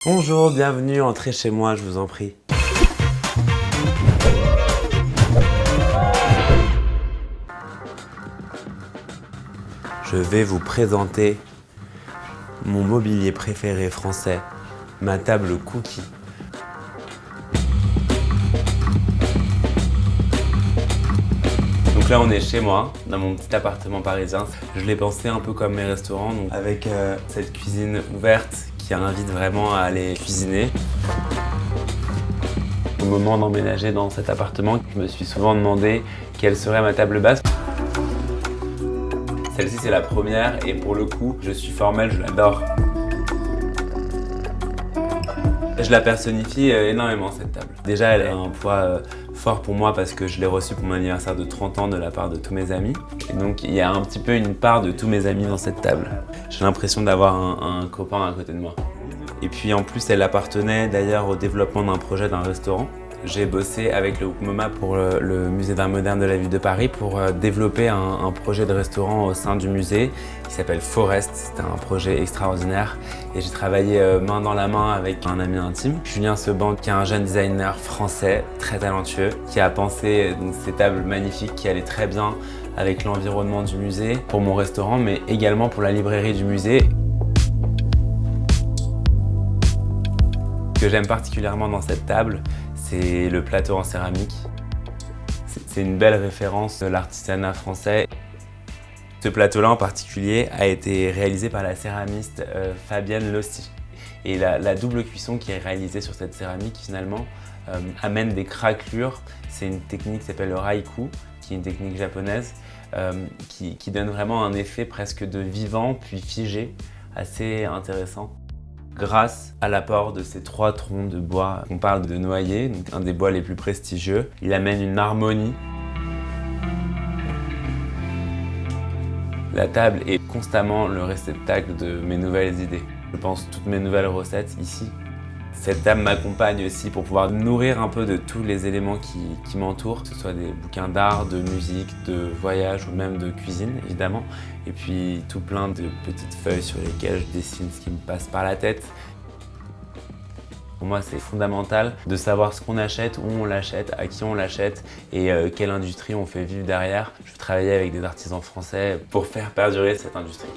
Bonjour, bienvenue, entrez chez moi, je vous en prie. Je vais vous présenter mon mobilier préféré français, ma table cookie. Donc là on est chez moi, dans mon petit appartement parisien. Je l'ai pensé un peu comme mes restaurants, donc avec cette cuisine ouverte qui invite vraiment à aller cuisiner. Au moment d'emménager dans cet appartement, je me suis souvent demandé quelle serait ma table basse. Celle-ci c'est la première et pour le coup, je suis formel, je l'adore. Je la personnifie énormément cette table. Déjà elle a un poids fort pour moi parce que je l'ai reçue pour mon anniversaire de 30 ans de la part de tous mes amis. Et donc il y a un petit peu une part de tous mes amis dans cette table. J'ai l'impression d'avoir un copain à côté de moi. Et puis en plus elle appartenait d'ailleurs au développement d'un projet d'un restaurant. J'ai bossé avec le MoMA pour le musée d'art moderne de la ville de Paris pour développer un projet de restaurant au sein du musée qui s'appelle Forest. C'était un projet extraordinaire et j'ai travaillé main dans la main avec un ami intime, Julien Seban, qui est un jeune designer français très talentueux, qui a pensé donc, ces tables magnifiques qui allaient très bien avec l'environnement du musée pour mon restaurant, mais également pour la librairie du musée. Ce que j'aime particulièrement dans cette table, c'est le plateau en céramique. C'est une belle référence de l'artisanat français. Ce plateau-là en particulier a été réalisé par la céramiste Fabienne Lossi. Et la double cuisson qui est réalisée sur cette céramique finalement amène des craquelures. C'est une technique qui s'appelle le Raiku, qui est une technique japonaise qui donne vraiment un effet presque de vivant puis figé, assez intéressant. Grâce à l'apport de ces 3 troncs de bois, on parle de noyer, donc un des bois les plus prestigieux, il amène une harmonie. La table est constamment le réceptacle de mes nouvelles idées. Je pense toutes mes nouvelles recettes ici. Cette table m'accompagne aussi pour pouvoir nourrir un peu de tous les éléments qui m'entourent, que ce soit des bouquins d'art, de musique, de voyage ou même de cuisine évidemment. Et puis tout plein de petites feuilles sur lesquelles je dessine ce qui me passe par la tête. Pour moi, c'est fondamental de savoir ce qu'on achète, où on l'achète, à qui on l'achète et quelle industrie on fait vivre derrière. Je veux travailler avec des artisans français pour faire perdurer cette industrie.